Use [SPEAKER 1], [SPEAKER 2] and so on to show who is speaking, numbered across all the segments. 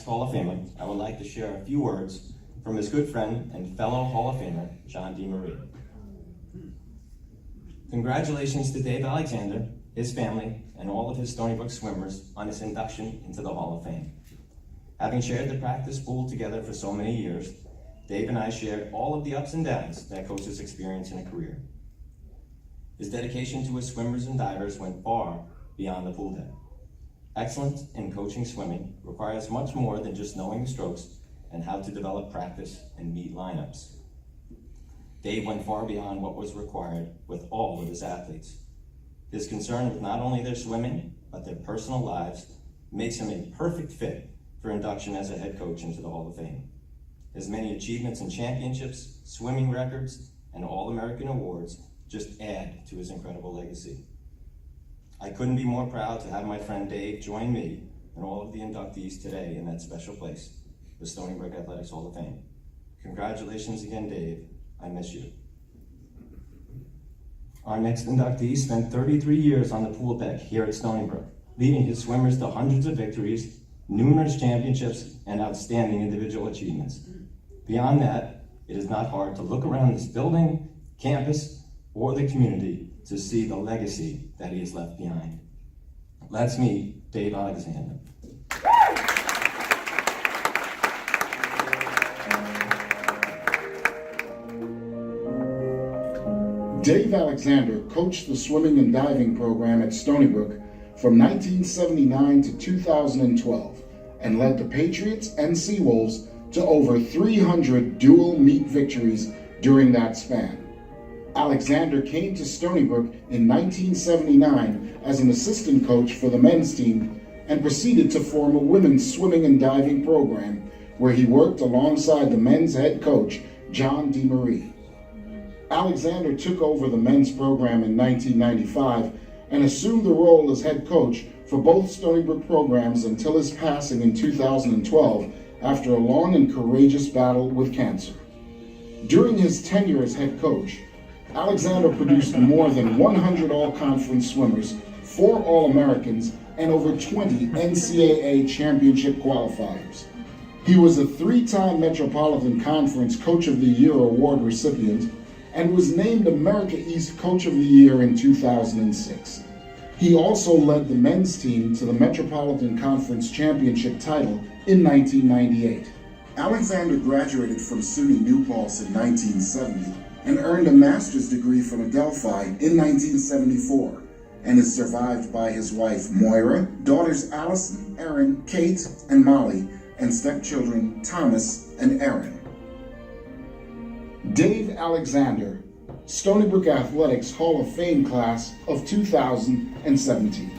[SPEAKER 1] Hall of Famer, I would like to share a few words from his good friend and fellow Hall of Famer, John DeMaria. Congratulations to Dave Alexander, his family, and all of his Stony Brook swimmers on his induction into the Hall of Fame. Having shared the practice pool together for so many years, Dave and I shared all of the ups and downs that coaches experience in a career. His dedication to his swimmers and divers went far beyond the pool deck. Excellence in coaching swimming requires much more than just knowing the strokes and how to develop practice and meet lineups. Dave went far beyond what was required with all of his athletes. His concern with not only their swimming, but their personal lives makes him a perfect fit for induction as a head coach into the Hall of Fame. His many achievements and championships, swimming records, and All-American awards just add to his incredible legacy. I couldn't be more proud to have my friend Dave join me and all of the inductees today in that special place, the Stony Brook Athletics Hall of Fame. Congratulations again, Dave. I miss you. Our next inductee spent 33 years on the pool deck here at Stony Brook, leading his swimmers to hundreds of victories, numerous championships, and outstanding individual achievements. Beyond that, it is not hard to look around this building, campus, or the community to see the legacy that he has left behind. Let's meet Dave Alexander.
[SPEAKER 2] Dave Alexander coached the swimming and diving program at Stony Brook from 1979 to 2012 and led the Patriots and Seawolves to over 300 dual meet victories during that span. Alexander came to Stony Brook in 1979 as an assistant coach for the men's team and proceeded to form a women's swimming and diving program where he worked alongside the men's head coach, John DeMaria. Alexander took over the men's program in 1995 and assumed the role as head coach for both Stony Brook programs until his passing in 2012 after a long and courageous battle with cancer. During his tenure as head coach, Alexander produced more than 100 all-conference swimmers, 4 All-Americans, and over 20 NCAA championship qualifiers. He was a 3-time Metropolitan Conference Coach of the Year award recipient and was named America East Coach of the Year in 2006. He also led the men's team to the Metropolitan Conference Championship title in 1998. Alexander graduated from SUNY New Paltz in 1970 and earned a master's degree from Adelphi in 1974 and is survived by his wife Moira, daughters Allison, Erin, Kate, and Molly, and stepchildren Thomas and Erin. Dave Alexander, Stony Brook Athletics Hall of Fame class of 2017.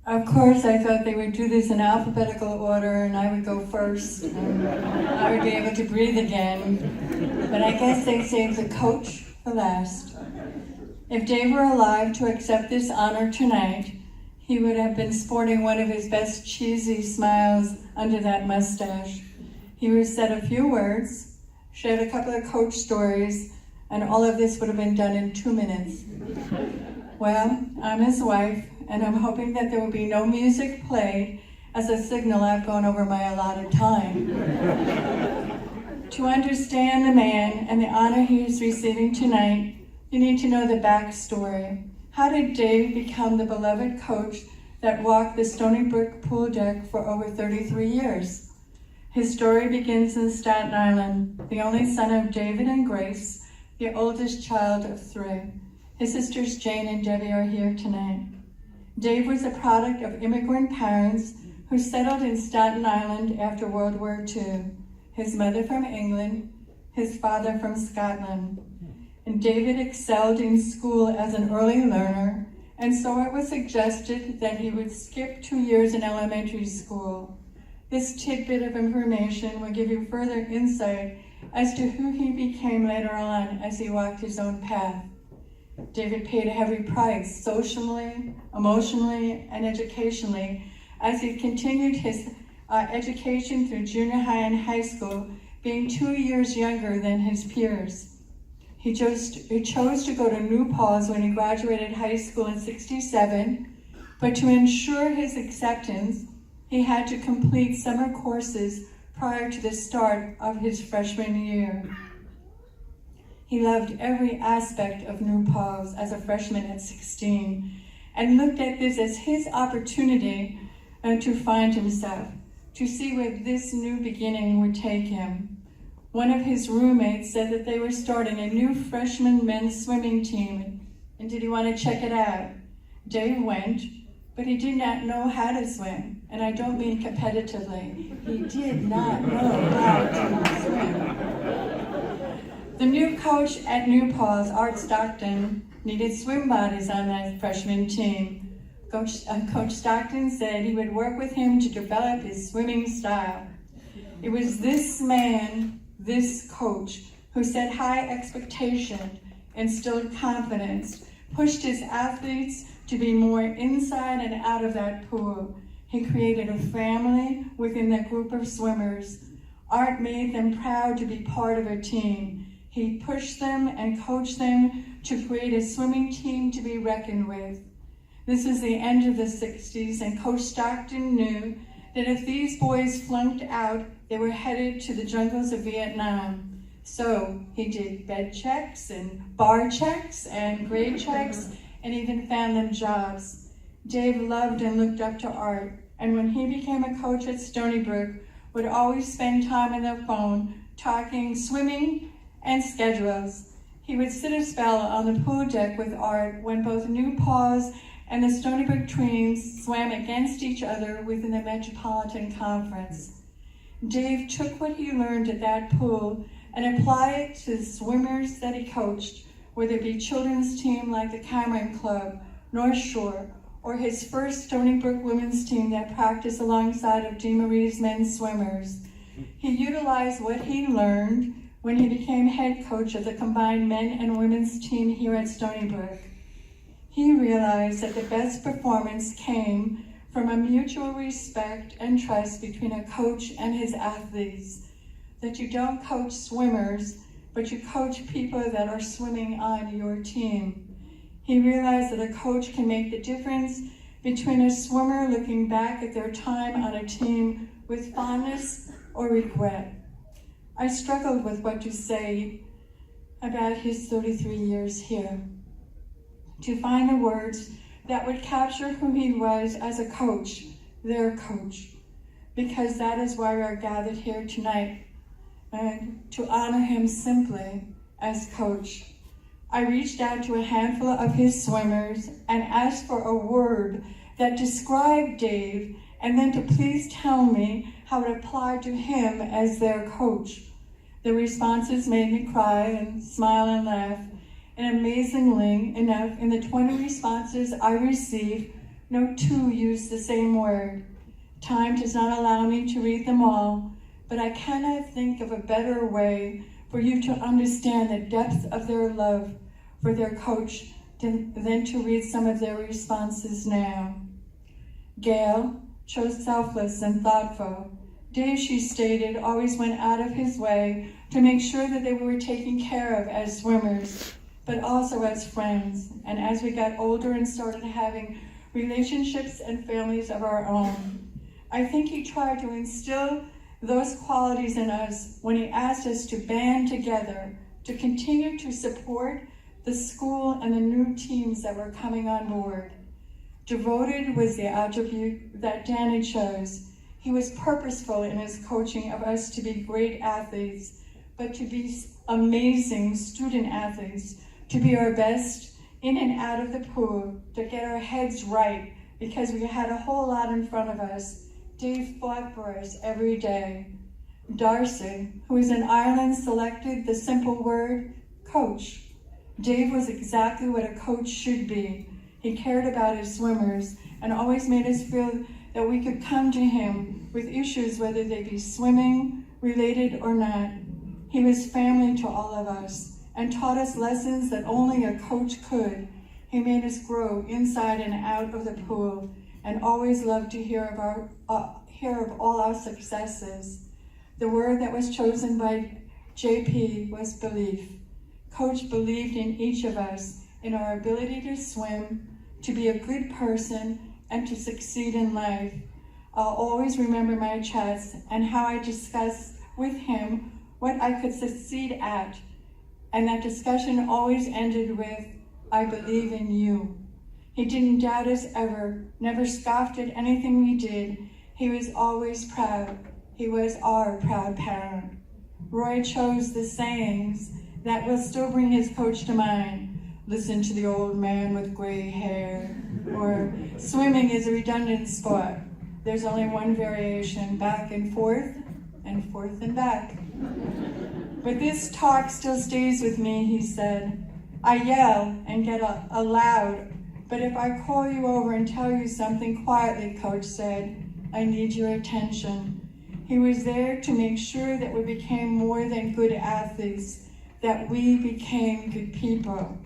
[SPEAKER 3] Of course, I thought they would do this in alphabetical order and I would go first and I would be able to breathe again. But I guess they saved the coach for last. If Dave were alive to accept this honor tonight, he would have been sporting one of his best cheesy smiles under that mustache. He would have said a few words, shared a couple of coach stories, and all of this would have been done in 2 minutes. Well, I'm his wife, and I'm hoping that there will be no music played as a signal I've gone over my allotted time. To understand the man and the honor he is receiving tonight, you need to know the backstory. How did Dave become the beloved coach that walked the Stony Brook pool deck for over 33 years? His story begins in Staten Island, the only son of David and Grace, the oldest child of 3. His sisters Jane and Debbie are here tonight. Dave was a product of immigrant parents who settled in Staten Island after World War II. His mother from England, his father from Scotland. And David excelled in school as an early learner, and so it was suggested that he would skip 2 years in elementary school. This tidbit of information will give you further insight as to who he became later on as he walked his own path. David paid a heavy price socially, emotionally, and educationally as he continued his education through junior high and high school, being 2 years younger than his peers. He chose to go to New Paltz when he graduated high school in '67, but to ensure his acceptance, he had to complete summer courses prior to the start of his freshman year. He loved every aspect of New Paltz as a freshman at 16 and looked at this as his opportunity to find himself, to see where this new beginning would take him. One of his roommates said that they were starting a new freshman men's swimming team, and did he want to check it out? Dave went, but he did not know how to swim, and I don't mean competitively. He did not know how to swim. The new coach at New Paltz, Art Stockton, needed swim bodies on that freshman team. Coach Stockton said he would work with him to develop his swimming style. It was this man, this coach, who set high expectation, instilled confidence, pushed his athletes to be more inside and out of that pool. He created a family within that group of swimmers. Art made them proud to be part of a team. He pushed them and coached them to create a swimming team to be reckoned with. This was the end of the '60s, and Coach Stockton knew that if these boys flunked out, they were headed to the jungles of Vietnam. So he did bed checks and bar checks and grade checks and even found them jobs. Dave loved and looked up to Art, and when he became a coach at Stony Brook, would always spend time on the phone talking swimming and schedules. He would sit a spell on the pool deck with Art when both New Paltz and the Stony Brook teams swam against each other within the Metropolitan Conference. Dave took what he learned at that pool and applied it to the swimmers that he coached, whether it be children's team like the Cameron Club, North Shore, or his first Stony Brook women's team that practiced alongside of Jean Marie's men's swimmers. He utilized what he learned when he became head coach of the combined men and women's team here at Stony Brook. He realized that the best performance came from a mutual respect and trust between a coach and his athletes, that you don't coach swimmers, but you coach people that are swimming on your team. He realized that a coach can make the difference between a swimmer looking back at their time on a team with fondness or regret. I struggled with what to say about his 33 years here, to find the words that would capture who he was as a coach, their coach, because that is why we are gathered here tonight, and to honor him simply as coach. I reached out to a handful of his swimmers and asked for a word that described Dave, and then to please tell me how it applied to him as their coach. The responses made me cry and smile and laugh. And amazingly enough, in the 20 responses I received, no two used the same word. Time does not allow me to read them all, but I cannot think of a better way for you to understand the depth of their love for their coach than to read some of their responses now. Gail chose selfless and thoughtful. Dave, she stated, always went out of his way to make sure that they were taken care of as swimmers, but also as friends, and as we got older and started having relationships and families of our own. I think he tried to instill those qualities in us when he asked us to band together to continue to support the school and the new teams that were coming on board. Devoted was the attribute that Danny chose. He was purposeful in his coaching of us to be great athletes, but to be amazing student athletes, to be our best in and out of the pool, to get our heads right, because we had a whole lot in front of us. Dave fought for us every day. Darcy, who was in Ireland, selected the simple word, coach. Dave was exactly what a coach should be. He cared about his swimmers and always made us feel that we could come to him with issues, whether they be swimming, related or not. He was family to all of us, and taught us lessons that only a coach could. He made us grow inside and out of the pool, and always loved to hear of all our successes. The word that was chosen by JP was belief. Coach believed in each of us, in our ability to swim, to be a good person, and to succeed in life. I'll always remember my chats and how I discussed with him what I could succeed at, and that discussion always ended with, "I believe in you." He didn't doubt us ever, never scoffed at anything we did. He was always proud. He was our proud parent. Roy chose the sayings that will still bring his coach to mind. "Listen to the old man with gray hair," or "Swimming is a redundant sport. There's only one variation, back and forth and back." But this talk still stays with me, he said. "I yell and get loud, but if I call you over and tell you something quietly," Coach said, "I need your attention." He was there to make sure that we became more than good athletes, that we became good people.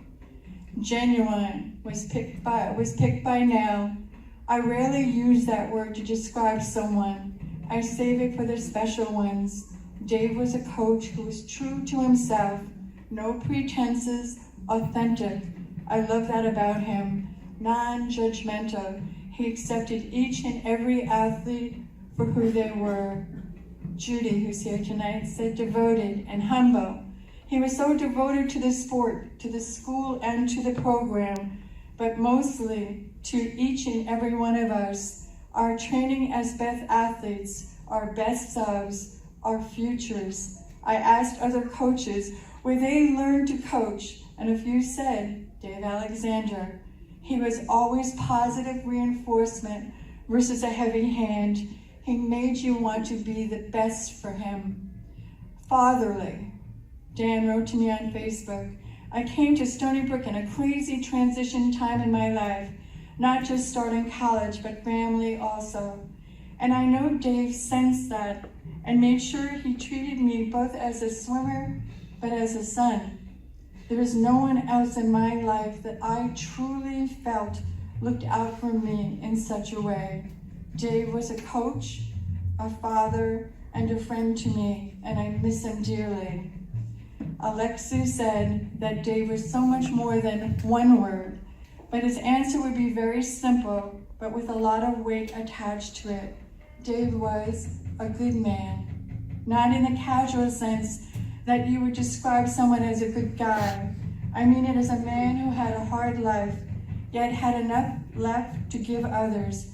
[SPEAKER 3] Genuine was picked by now. I rarely use that word to describe someone. I save it for the special ones. Dave was a coach who was true to himself, no pretenses, authentic. I love that about him. Non-judgmental. He accepted each and every athlete for who they were. Judy, who's here tonight, said devoted and humble. He was so devoted to the sport, to the school, and to the program, but mostly to each and every one of us. Our training as best athletes, our best selves, our futures. I asked other coaches where they learned to coach, and a few said, Dave Alexander. He was always positive reinforcement versus a heavy hand. He made you want to be the best for him. Fatherly. Dan wrote to me on Facebook, "I came to Stony Brook in a crazy transition time in my life, not just starting college, but family also. And I know Dave sensed that and made sure he treated me both as a swimmer, but as a son. There is no one else in my life that I truly felt looked out for me in such a way. Dave was a coach, a father, and a friend to me, and I miss him dearly." Alexu said that Dave was so much more than one word, but his answer would be very simple, but with a lot of weight attached to it. Dave was a good man, not in the casual sense that you would describe someone as a good guy. I mean it as a man who had a hard life, yet had enough left to give others.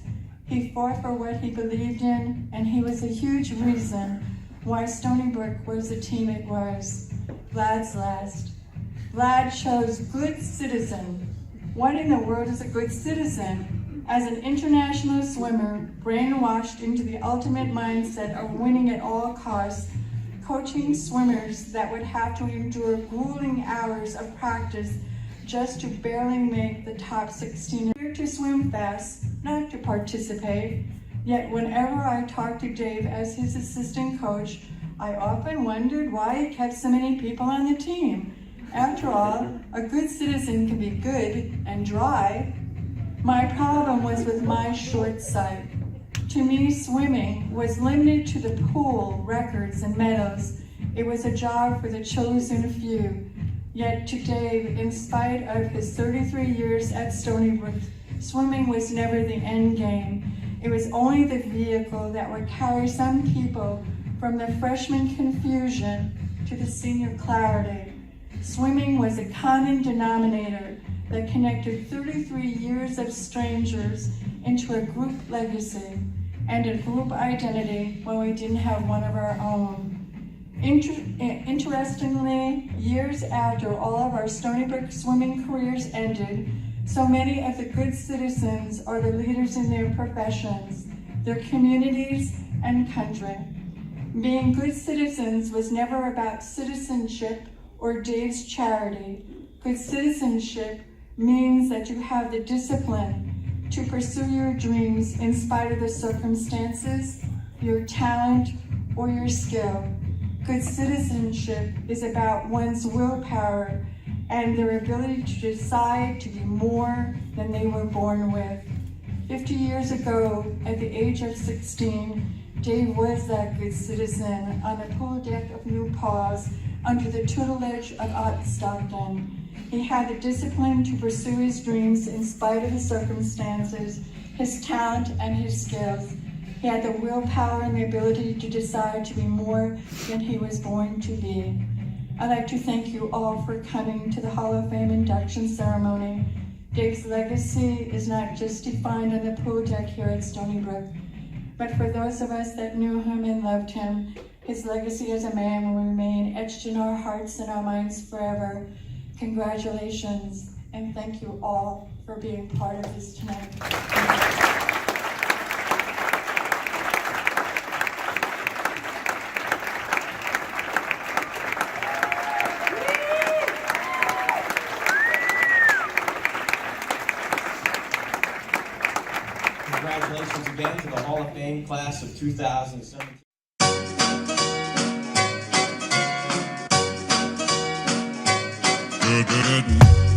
[SPEAKER 3] He fought for what he believed in, and he was a huge reason why Stony Brook was the team it was. Vlad's last. Vlad chose good citizen. What in the world is a good citizen? As an international swimmer, brainwashed into the ultimate mindset of winning at all costs, coaching swimmers that would have to endure grueling hours of practice just to barely make the top 16. Here to swim fast, not to participate. Yet whenever I talked to Dave as his assistant coach, I often wondered why he kept so many people on the team. After all, a good citizen can be good and dry. My problem was with my short sight. To me, swimming was limited to the pool, records, and medals. It was a job for the chosen few. Yet to Dave, in spite of his 33 years at Stony Brook, swimming was never the end game. It was only the vehicle that would carry some people from the freshman confusion to the senior clarity. Swimming was a common denominator that connected 33 years of strangers into a group legacy and a group identity when we didn't have one of our own. Interestingly, years after all of our Stony Brook swimming careers ended, so many of the good citizens are the leaders in their professions, their communities, and country. Being good citizens was never about citizenship or Dave's charity. Good citizenship means that you have the discipline to pursue your dreams in spite of the circumstances, your talent, or your skill. Good citizenship is about one's willpower and their ability to decide to be more than they were born with. 50 years ago, at the age of 16, Dave was that good citizen on the pool deck of New Paws under the tutelage of Aunt Stockton. He had the discipline to pursue his dreams in spite of the circumstances, his talent and his skills. He had the willpower and the ability to decide to be more than he was born to be. I'd like to thank you all for coming to the Hall of Fame induction ceremony. Dave's legacy is not just defined on the pool deck here at Stony Brook, but for those of us that knew him and loved him, his legacy as a man will remain etched in our hearts and our minds forever. Congratulations, and thank you all for being part of this tonight.
[SPEAKER 1] Congratulations again to the Hall of Fame class of 2017.
[SPEAKER 4] Good.